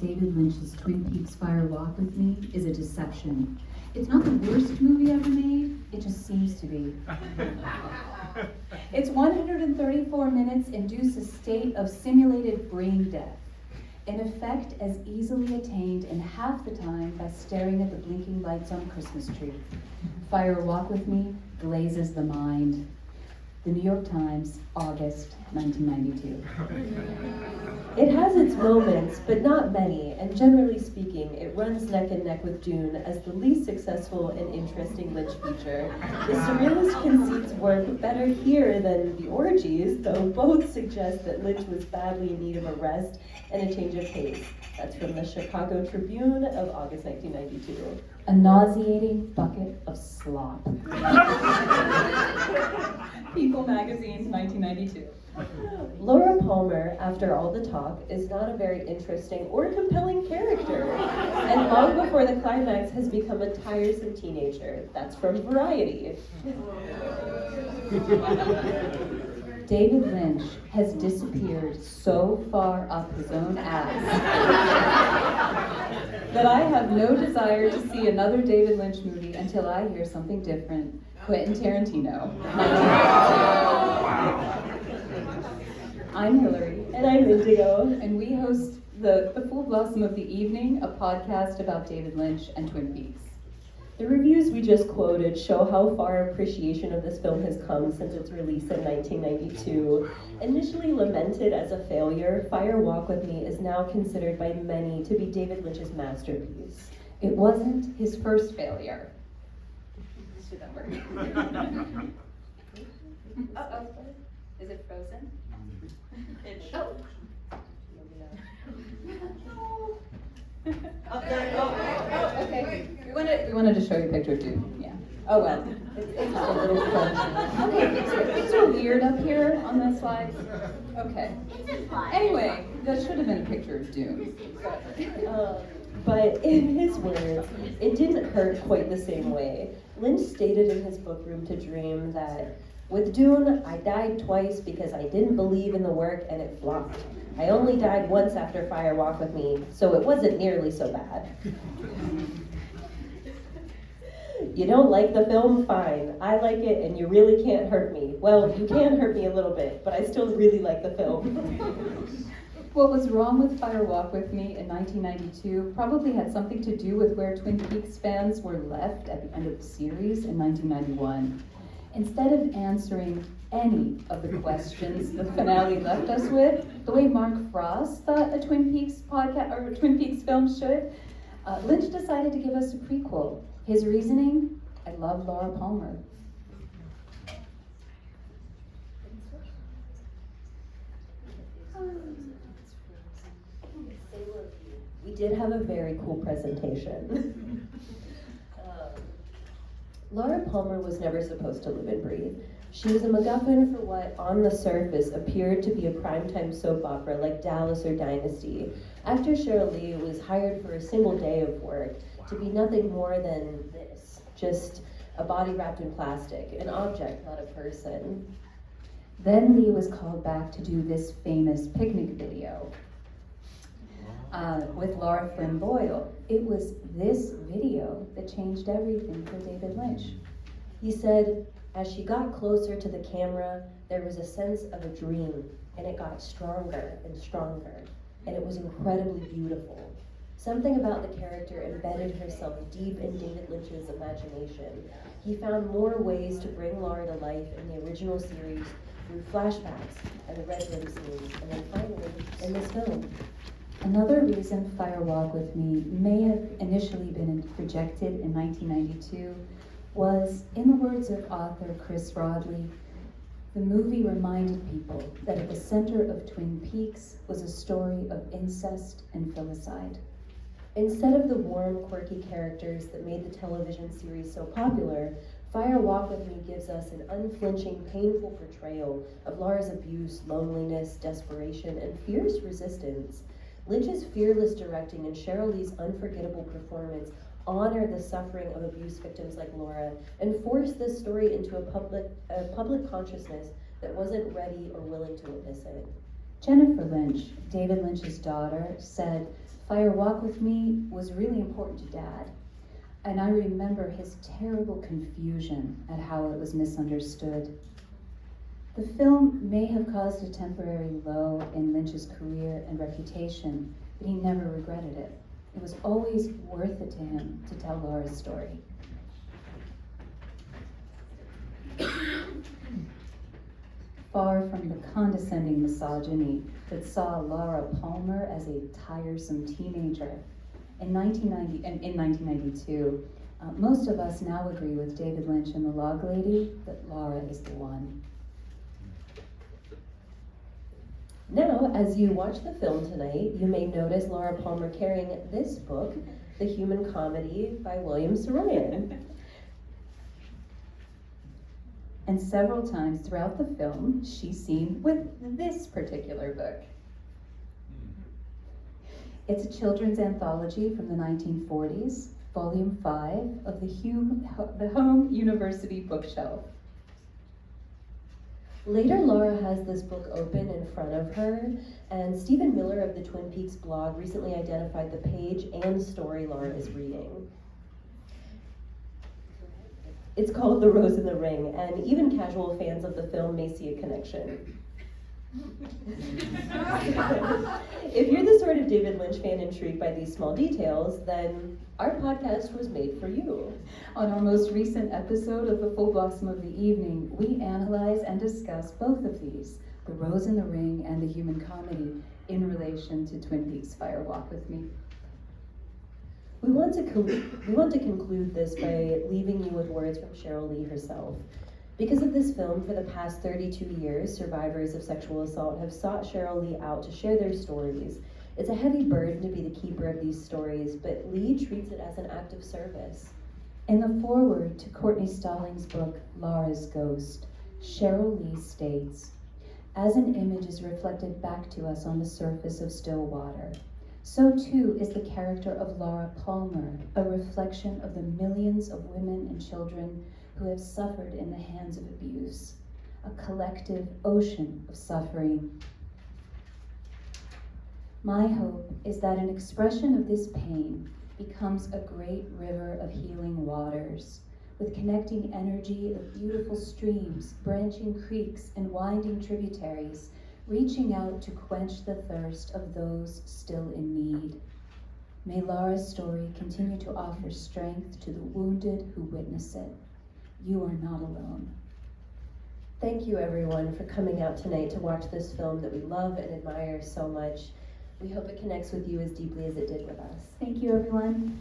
David Lynch's Twin Peaks Fire Walk with Me is a deception. It's not the worst movie ever made, it just seems to be. Its 134 minutes induce a state of simulated brain death, an effect as easily attained in half the time by staring at the blinking lights on a Christmas tree. Fire Walk with Me glazes the mind. The New York Times, August 1992. It has its moments, but not many, and generally speaking, it runs neck and neck with Dune as the least successful and interesting Lynch feature. The surrealist conceits work better here than the orgies, though both suggest that Lynch was badly in need of a rest and a change of pace. That's from the Chicago Tribune of August 1992. A nauseating bucket of slop. People Magazine, 1992. Laura Palmer, after all the talk, is not a very interesting or compelling character, and long before the climax has become a tiresome teenager. That's from Variety. David Lynch has disappeared so far up his own ass that I have no desire to see another David Lynch movie until I hear something different. Quentin Tarantino. I'm Hillary. And I'm Indigo. And we host the Full Blossom of the Evening, a podcast about David Lynch and Twin Peaks. The reviews we just quoted show how far appreciation of this film has come since its release in 1992. Initially lamented as a failure, Fire Walk with Me is now considered by many to be David Lynch's masterpiece. It wasn't his first failure. Should that work? Uh-oh. Is it frozen? Oh. Okay. We wanted to show you a picture of Dune. Yeah. Oh well. It's just a little fun. Okay. Things are weird up here on the slides. Okay. Anyway, that should have been a picture of Dune. But in his words, it didn't hurt quite the same way. Lynch stated in his book Room to Dream that, "With Dune, I died twice because I didn't believe in the work and it flopped. I only died once after Fire Walk with Me, so it wasn't nearly so bad." You don't like the film? Fine. I like it and you really can't hurt me. Well, you can hurt me a little bit, but I still really like the film. What was wrong with Fire Walk with Me in 1992 probably had something to do with where Twin Peaks fans were left at the end of the series in 1991. Instead of answering any of the questions the finale left us with, the way Mark Frost thought a Twin Peaks podcast or a Twin Peaks film should, Lynch decided to give us a prequel. His reasoning: I love Laura Palmer. We did have a very cool presentation. Laura Palmer was never supposed to live and breathe. She was a MacGuffin for what, on the surface, appeared to be a primetime soap opera like Dallas or Dynasty. Actor Cheryl Lee was hired for a single day of work to be nothing more than this, just a body wrapped in plastic, an object, not a person. Then Lee was called back to do this famous picnic video with Laura Flynn Boyle. It was this video that changed everything for David Lynch. He said, "As she got closer to the camera, there was a sense of a dream, and it got stronger and stronger, and it was incredibly beautiful. Something about the character embedded herself deep in David Lynch's imagination. He found more ways to bring Laura to life in the original series through flashbacks and the Red Room scenes, and then finally in this film." Another reason Fire Walk with Me may have initially been rejected in 1992 was, in the words of author Chris Rodley, the movie reminded people that at the center of Twin Peaks was a story of incest and filicide. Instead of the warm, quirky characters that made the television series so popular, Fire Walk with Me gives us an unflinching, painful portrayal of Laura's abuse, loneliness, desperation, and fierce resistance. Lynch's fearless directing and Cheryl Lee's unforgettable performance honor the suffering of abuse victims like Laura and force this story into a public consciousness that wasn't ready or willing to witness it. Jennifer Lynch, David Lynch's daughter, said, "Fire Walk with Me was really important to Dad. And I remember his terrible confusion at how it was misunderstood." The film may have caused a temporary low in Lynch's career and reputation, but he never regretted it. It was always worth it to him to tell Laura's story. Far from the condescending misogyny that saw Laura Palmer as a tiresome teenager, in 1992, most of us now agree with David Lynch and the Log Lady that Laura is the one. Now, as you watch the film tonight, you may notice Laura Palmer carrying this book, The Human Comedy by William Saroyan. And several times throughout the film, she's seen with this particular book. It's a children's anthology from the 1940s, volume 5 of the Home University Bookshelf. Later, Laura has this book open in front of her, and Stephen Miller of the Twin Peaks blog recently identified the page and story Laura is reading. It's called The Rose in the Ring, and even casual fans of the film may see a connection. If you're the sort of David Lynch fan intrigued by these small details, then our podcast was made for you. On our most recent episode of The Full Blossom of the Evening, we analyze and discuss both of these, The Rose in the Ring and The Human Comedy, in relation to Twin Peaks' Fire Walk with Me. We want to conclude this by leaving you with words from Cheryl Lee herself. Because of this film, for the past 32 years, survivors of sexual assault have sought Cheryl Lee out to share their stories. It's a heavy burden to be the keeper of these stories, but Lee treats it as an act of service. In the foreword to Courtney Stallings' book, Laura's Ghost, Cheryl Lee states, "As an image is reflected back to us on the surface of still water, so too is the character of Laura Palmer, a reflection of the millions of women and children who have suffered in the hands of abuse, a collective ocean of suffering. My hope is that an expression of this pain becomes a great river of healing waters, with connecting energy of beautiful streams, branching creeks, and winding tributaries, reaching out to quench the thirst of those still in need. May Laura's story continue to offer strength to the wounded who witness it. You are not alone." Thank you, everyone, for coming out tonight to watch this film that we love and admire so much. We hope it connects with you as deeply as it did with us. Thank you, everyone.